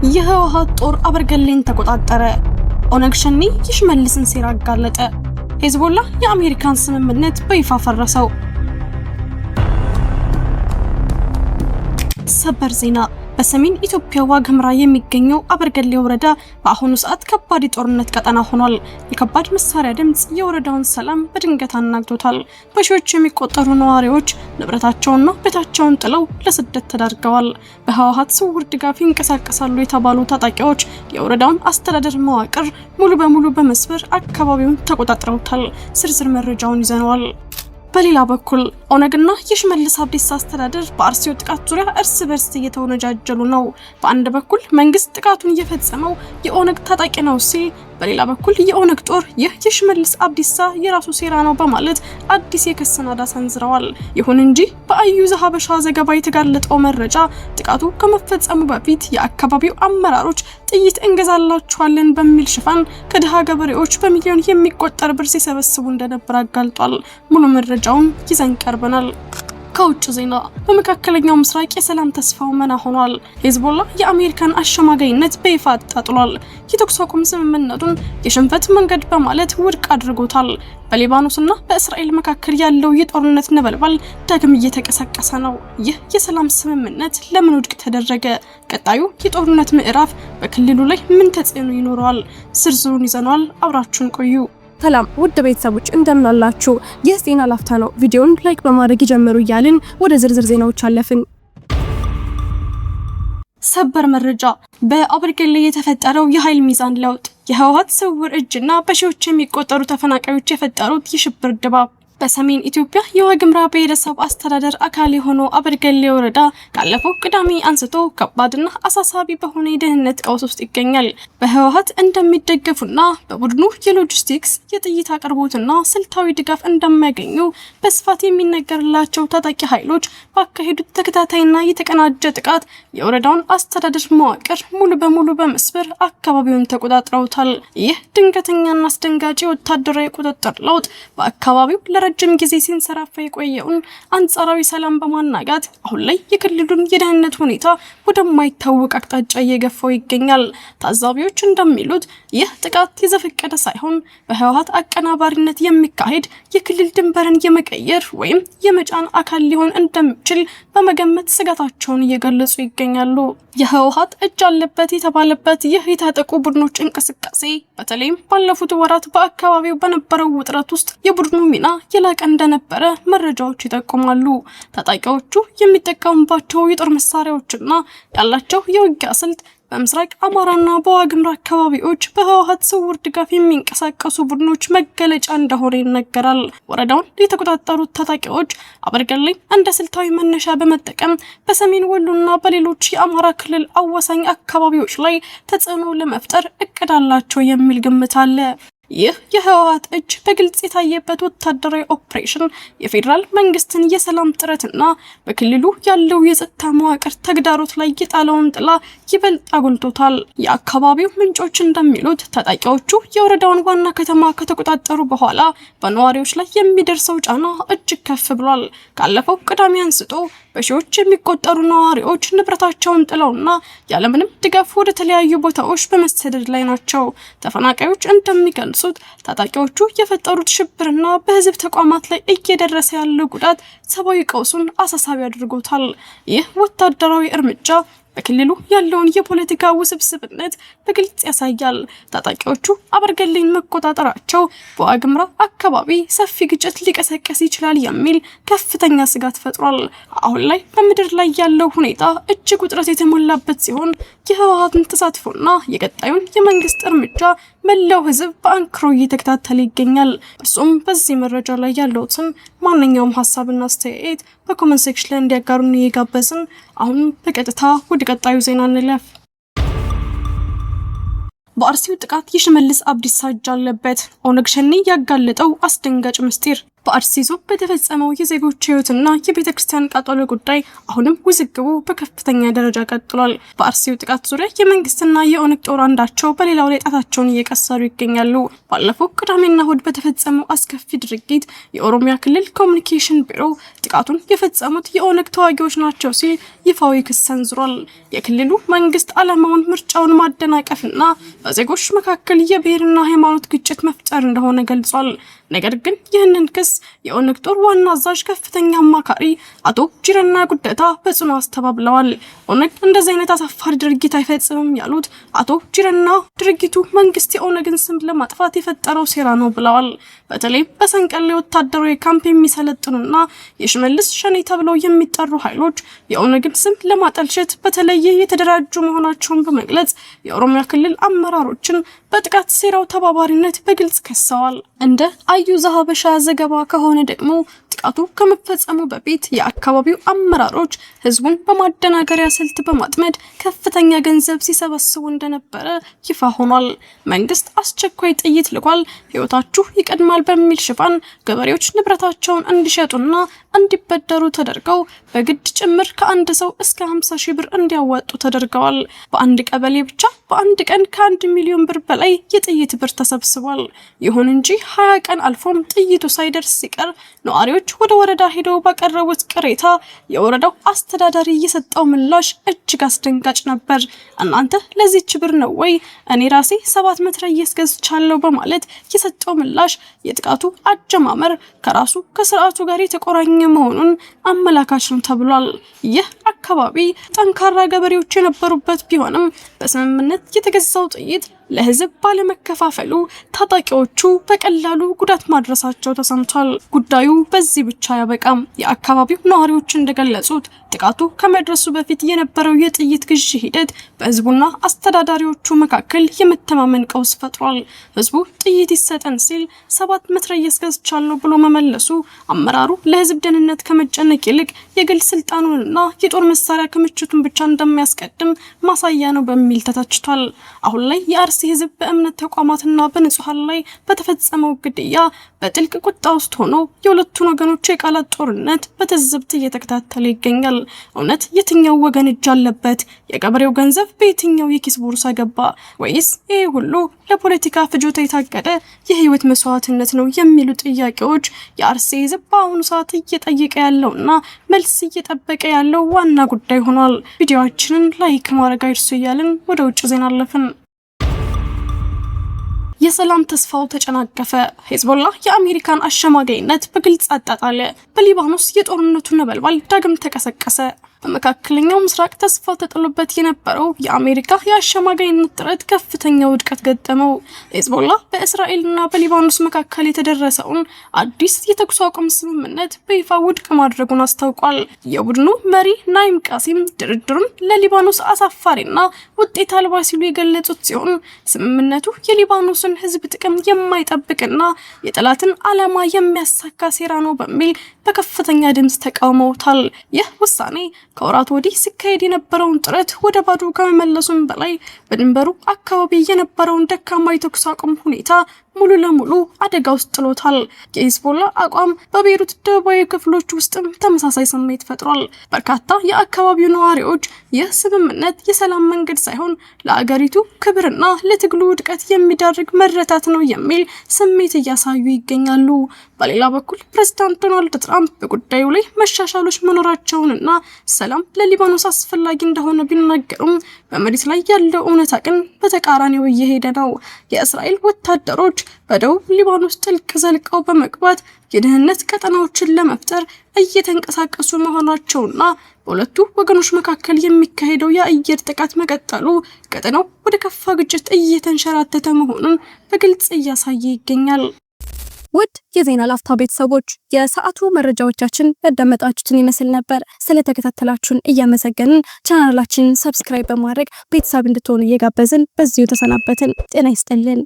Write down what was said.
የህወሓት ጦር አበርገሌን ተቆጣጠረ። ኦነግ ሸኔ የሽመልስን ሴራ አጋለጠ። ሄዝቦላ የአሜሪካን ስምምነት በይፋ ፈረሰው። ሰበር ዜና። በሰሜን ኢትዮጵያ ዋግኽምራ የሚገኘው አበርገሌ ወረዳ በአሁኑ ሰዓት ከባድ የጦርነት ቀጠና ሆኗል። የከባድ መሳሪያ ድምጽ የወረዳውን ሰላም በድንገት አናግቶታል። በሺዎች የሚቆጠሩ ነዋሪዎች ንብረታቸውንና ቤታቸውን ጥለው ለስደት ተዳርገዋል። በህወሓት ስውር ድጋፍ ይንቀሳቀሳሉ የተባሉ ታጣቂዎች የወረዳውን አስተዳደር መዋቅር ሙሉ በሙሉ በመስበር አካባቢውን ተቆጣጥረውታል። ዝርዝር መረጃውን ይዘናል። በሌላ በኩል ኦነግና የሽመልስ አብዲሳ አስተዳደር በአርሲው ጥቃት ዙሪያ እርስ በርስ እየተወነጃጀሉ ነው። በአንድ በኩል መንግስት ጥቃቱን እየፈጸመው የኦነግ ታጣቂ ነው ሲል፣ በሌላ በኩል የኦነግ ጦር ይህ የሽመልስ አብዲሳ የራሱ ሴራ ነው በማለት አዲስ የክስ ናዳ ሰንዝረዋል። ይሁን እንጂ በአዩዘ ሀበሻ ዘገባ የተጋለጠው መረጃ ጥቃቱ ከመፈጸሙ በፊት የአካባቢው አመራሮች ጥይት እንገዛላችኋለን በሚል ሽፋን ከድሃ ገበሬዎች በሚሊዮን የሚቆጠር ብር ሲሰበስቡ እንደነበር አጋልጧል። ሙሉ መረጃውን ይዘን ቀርበናል። ከውጭ ዜና። በመካከለኛው ምስራቅ የሰላም ተስፋው መና ሆኗል። ሄዝቦላ የአሜሪካን አሸማጋይነት በይፋ አጣጥሏል። የተኩስ አቁም ስምምነቱን የሽንፈት መንገድ በማለት ውድቅ አድርጎታል። በሊባኖስና በእስራኤል መካከል ያለው የጦርነት ነበልባል ዳግም እየተቀሰቀሰ ነው። ይህ የሰላም ስምምነት ለምን ውድቅ ተደረገ? ቀጣዩ የጦርነት ምዕራፍ በክልሉ ላይ ምን ተጽዕኖ ይኖረዋል? ዝርዝሩን ይዘናል። አብራችሁን ቆዩ። ሰላም ውድ ቤተሰቦች እንደምን አላችሁ? ይህ ዜና ላፍታ ነው። ቪዲዮውን ላይክ በማድረግ ይጀምሩ እያልን ወደ ዝርዝር ዜናዎች አለፍን። ሰበር መረጃ። በአበርገሌ የተፈጠረው የኃይል ሚዛን ለውጥ፣ የህወሓት ስውር እጅና በሺዎች የሚቆጠሩ ተፈናቃዮች የፈጠሩት የሽብር ድባብ። በሰሜን ኢትዮጵያ የዋግኽምራ ብሔረሰብ አስተዳደር አካል የሆነው አበርገሌ ወረዳ ካለፈው ቅዳሜ አንስቶ ከባድና አሳሳቢ በሆነ የደህንነት ቀውስ ውስጥ ይገኛል። በህወሓት እንደሚደገፉና በቡድኑ የሎጂስቲክስ የጥይት አቅርቦትና ስልታዊ ድጋፍ እንደማያገኙ በስፋት የሚነገርላቸው ታጣቂ ኃይሎች ባካሄዱት ተከታታይና የተቀናጀ ጥቃት የወረዳውን አስተዳደር መዋቅር ሙሉ በሙሉ በመስበር አካባቢውን ተቆጣጥረውታል። ይህ ድንገተኛና አስደንጋጭ ወታደራዊ ቁጥጥር ለውጥ በአካባቢው ረጅም ጊዜ ሲንሰራፋ የቆየውን አንጻራዊ ሰላም በማናጋት አሁን ላይ የክልሉን የደህንነት ሁኔታ ወደማይታወቅ አቅጣጫ እየገፋው ይገኛል። ታዛቢዎች እንደሚሉት ይህ ጥቃት የዘፈቀደ ሳይሆን በህወሓት አቀናባሪነት የሚካሄድ የክልል ድንበርን የመቀየር ወይም የመጫን አካል ሊሆን እንደሚችል በመገመት ስጋታቸውን እየገለጹ ይገኛሉ። የህወሓት እጅ አለበት የተባለበት ይህ የታጠቁ ቡድኖች እንቅስቃሴ በተለይም ባለፉት ወራት በአካባቢው በነበረው ውጥረት ውስጥ የቡድኑ ሚና የላቀ እንደነበረ መረጃዎች ይጠቁማሉ። ታጣቂዎቹ የሚጠቀሙባቸው የጦር መሳሪያዎችና ያላቸው የውጊያ ስልት በምስራቅ አማራና በዋግኽምራ አካባቢዎች በህወሓት ስውር ድጋፍ የሚንቀሳቀሱ ቡድኖች መገለጫ እንደሆነ ይነገራል። ወረዳውን የተቆጣጠሩት ታጣቂዎች አበርገሌ እንደ ስልታዊ መነሻ በመጠቀም በሰሜን ወሎና በሌሎች የአማራ ክልል አዋሳኝ አካባቢዎች ላይ ተጽዕኖ ለመፍጠር እቅድ አላቸው የሚል ግምት አለ። ይህ የህወሓት እጅ በግልጽ የታየበት ወታደራዊ ኦፕሬሽን የፌዴራል መንግስትን የሰላም ጥረትና በክልሉ ያለው የጸጥታ መዋቅር ተግዳሮት ላይ የጣለውን ጥላ ይበልጥ አጉልቶታል። የአካባቢው ምንጮች እንደሚሉት ታጣቂዎቹ የወረዳውን ዋና ከተማ ከተቆጣጠሩ በኋላ በነዋሪዎች ላይ የሚደርሰው ጫና እጅግ ከፍ ብሏል። ካለፈው ቅዳሜ አንስቶ በሺዎች የሚቆጠሩ ነዋሪዎች ንብረታቸውን ጥለውና ያለምንም ድጋፍ ወደ ተለያዩ ቦታዎች በመሰደድ ላይ ናቸው። ተፈናቃዮች እንደሚገልጹት ታጣቂዎቹ የፈጠሩት ሽብርና በህዝብ ተቋማት ላይ እየደረሰ ያለው ጉዳት ሰብአዊ ቀውሱን አሳሳቢ አድርጎታል። ይህ ወታደራዊ እርምጃ በክልሉ ያለውን የፖለቲካ ውስብስብነት በግልጽ ያሳያል። ታጣቂዎቹ አበርገሌን መቆጣጠራቸው በዋግኽምራ አካባቢ ሰፊ ግጭት ሊቀሰቀስ ይችላል የሚል ከፍተኛ ስጋት ፈጥሯል። አሁን ላይ በምድር ላይ ያለው ሁኔታ እጅግ ውጥረት የተሞላበት ሲሆን የህወሓትን ተሳትፎና የቀጣዩን የመንግስት እርምጃ መላው ህዝብ በአንክሮ እየተከታተለ ይገኛል። እርሱም በዚህ መረጃ ላይ ያለውትን ማንኛውም ሀሳብና አስተያየት በኮሜንት ሴክሽን ላይ እንዲያጋሩን እየጋበዝን አሁን በቀጥታ ወደ ቀጣዩ ዜና እንለፍ። በአርሲው ጥቃት የሽመልስ አብዲሳ እጅ አለበት። ኦነግ ሸኔ ያጋለጠው አስደንጋጭ ምስጢር። በአርሲ ዞን በተፈጸመው የዜጎች ህይወትና የቤተክርስቲያን ቃጠሎ ጉዳይ አሁንም ውዝግቡ በከፍተኛ ደረጃ ቀጥሏል። በአርሲው ጥቃት ዙሪያ የመንግስትና የኦነግ ጦር አንዳቸው በሌላው ላይ ጣታቸውን እየቀሰሩ ይገኛሉ። ባለፈው ቅዳሜና እሁድ በተፈጸመው አስከፊ ድርጊት የኦሮሚያ ክልል ኮሚኒኬሽን ቢሮ ጥቃቱን የፈጸሙት የኦነግ ተዋጊዎች ናቸው ሲል ይፋዊ ክስ ሰንዝሯል። የክልሉ መንግስት ዓላማውን ምርጫውን ማደናቀፍና በዜጎች መካከል የብሔርና ሃይማኖት ግጭት መፍጠር እንደሆነ ገልጿል። ነገር ግን ይህንን ክስ የኦነግ ጦር ዋና አዛዥ ከፍተኛ አማካሪ አቶ ጂረና ጉደታ በጽኑ አስተባብለዋል። ኦነግ እንደዚህ አይነት አሳፋሪ ድርጊት አይፈጽምም ያሉት አቶ ጂረና ድርጊቱ መንግስት የኦነግን ስም ለማጥፋት የፈጠረው ሴራ ነው ብለዋል። በተለይ በሰንቀሌ ወታደራዊ ካምፕ የሚሰለጥኑና የሽመልስ ሸኔ ተብለው የሚጠሩ ኃይሎች የኦነግን ስም ለማጠልሸት በተለየ የተደራጁ መሆናቸውን በመግለጽ የኦሮሚያ ክልል አመራሮችን በጥቃት ሴራው ተባባሪነት በግልጽ ከሰዋል። እንደ አዩዘ ሀበሻ ዘገባ ከሆነ ደግሞ ጥቃቱ ከመፈጸሙ በፊት የአካባቢው አመራሮች ህዝቡን በማደናገሪያ ስልት በማጥመድ ከፍተኛ ገንዘብ ሲሰበስቡ እንደነበረ ይፋ ሆኗል። መንግስት አስቸኳይ ጥይት ልኳል፣ ህይወታችሁ ይቀድማል በሚል ሽፋን ገበሬዎች ንብረታቸውን እንዲሸጡና እንዲበደሩ ተደርገው በግድ ጭምር ከአንድ ሰው እስከ 50 ሺህ ብር እንዲያወጡ ተደርገዋል። በአንድ ቀበሌ ብቻ በአንድ ቀን ከ1 ሚሊዮን ብር በላይ የጥይት ብር ተሰብስቧል። ይሁን እንጂ 20 ቀን አልፎም ጥይቱ ሳይደርስ ሲቀር ነዋሪዎች ወደ ወረዳ ሄደው ባቀረቡት ቅሬታ የወረዳው አስተዳዳሪ የሰጠው ምላሽ እጅግ አስደንጋጭ ነበር። እናንተ ለዚህች ብር ነው ወይ እኔ ራሴ 7 መትረየስ ገዝቻለሁ በማለት የሰጠው ምላሽ የጥቃቱ አጀማመር ከራሱ ከስርዓቱ ጋር የተቆራኘ መሆኑን አመላካች ነው ተብሏል። ይህ አካባቢ ጠንካራ ገበሬዎች የነበሩበት ቢሆንም በስምምነት የተገዛው ጥይት ለህዝብ ባለመከፋፈሉ ታጣቂዎቹ በቀላሉ ጉዳት ማድረሳቸው ተሰምቷል። ጉዳዩ በዚህ ብቻ ያበቃም። የአካባቢው ነዋሪዎች እንደገለጹት ጥቃቱ ከመድረሱ በፊት የነበረው የጥይት ግዢ ሂደት በህዝቡና አስተዳዳሪዎቹ መካከል የመተማመን ቀውስ ፈጥሯል። ህዝቡ ጥይት ይሰጠን ሲል 7 መትረየስ ገዝቻለሁ ብሎ መመለሱ አመራሩ ለህዝብ ደህንነት ከመጨነቅ ይልቅ የግል ስልጣኑንና የጦር መሳሪያ ክምችቱን ብቻ እንደሚያስቀድም ማሳያ ነው በሚል ተተችቷል። አሁን ላይ የአርሲ ህዝብ በእምነት ተቋማትና በንጹሃን ላይ በተፈጸመው ግድያ በጥልቅ ቁጣ ውስጥ ሆኖ የሁለቱን ወገኖች የቃላት ጦርነት በትዝብት እየተከታተለ ይገኛል። እውነት የትኛው ወገን እጅ አለበት? የገበሬው ገንዘብ በየትኛው የኪስ ቦርሳ ገባ? ወይስ ይሄ ሁሉ ለፖለቲካ ፍጆታ የታቀደ የህይወት መስዋዕትነት ነው የሚሉ ጥያቄዎች የአርሲ ህዝብ በአሁኑ ሰዓት እየጠየቀ ያለውና መልስ እየጠበቀ ያለው ዋና ጉዳይ ሆኗል። ቪዲዮአችንን ላይክ ማድረግ አይርሱ እያልን ወደ ውጭ ዜና አለፍን። የሰላም ተስፋው ተጨናገፈ። ሂዝቦላ የአሜሪካን አሸማጋይነት በግልጽ አጣጣለ። በሊባኖስ የጦርነቱ ነበልባል ዳግም ተቀሰቀሰ። በመካከለኛው ምስራቅ ተስፋ ተጥሎበት የነበረው የአሜሪካ የአሸማጋይነት ጥረት ከፍተኛ ውድቀት ገጠመው። ሂዝቦላ በእስራኤልና በሊባኖስ መካከል የተደረሰውን አዲስ የተኩስ አቁም ስምምነት በይፋ ውድቅ ማድረጉን አስታውቋል። የቡድኑ መሪ ናይም ቃሲም ድርድሩን ለሊባኖስ አሳፋሪና ውጤት አልባ ሲሉ የገለጹት ሲሆን ስምምነቱ የሊባኖስን ህዝብ ጥቅም የማይጠብቅና የጠላትን ዓላማ የሚያሳካ ሴራ ነው በሚል በከፍተኛ ድምጽ ተቃውመውታል። ይህ ውሳኔ ከወራት ወዲህ ሲካሄድ የነበረውን ጥረት ወደ ባዶ ከመመለሱም በላይ በድንበሩ አካባቢ የነበረውን ደካማ የተኩስ አቁም ሁኔታ ሙሉ ለሙሉ አደጋ ውስጥ ጥሎታል። የሂዝቦላ አቋም በቤይሩት ደቡባዊ ክፍሎች ውስጥም ተመሳሳይ ስሜት ፈጥሯል። በርካታ የአካባቢው ነዋሪዎች ይህ ስምምነት የሰላም መንገድ ሳይሆን ለአገሪቱ ክብርና ለትግሉ ውድቀት የሚዳርግ መረታት ነው የሚል ስሜት እያሳዩ ይገኛሉ። በሌላ በኩል ፕሬዝዳንት ዶናልድ ትራምፕ በጉዳዩ ላይ መሻሻሎች መኖራቸውንና ሰላም ለሊባኖስ አስፈላጊ እንደሆነ ቢናገሩም በመሬት ላይ ያለው እውነታ ግን በተቃራኒው እየሄደ ነው። የእስራኤል ወታደሮች በደቡብ ሊባኖስ ጥልቅ ዘልቀው በመግባት የደህንነት ቀጠናዎችን ለመፍጠር እየተንቀሳቀሱ መሆናቸውና በሁለቱ ወገኖች መካከል የሚካሄደው የአየር ጥቃት መቀጠሉ ቀጠናው ወደ ከፋ ግጭት እየተንሸራተተ መሆኑን በግልጽ እያሳየ ይገኛል። ውድ የዜና ላፍታ ቤተሰቦች የሰዓቱ መረጃዎቻችን ያዳመጣችሁትን ይመስል ነበር። ስለተከታተላችሁን እያመሰገንን ቻናላችንን ሰብስክራይብ በማድረግ ቤተሰብ እንድትሆኑ እየጋበዝን በዚሁ ተሰናበትን። ጤና ይስጥልን።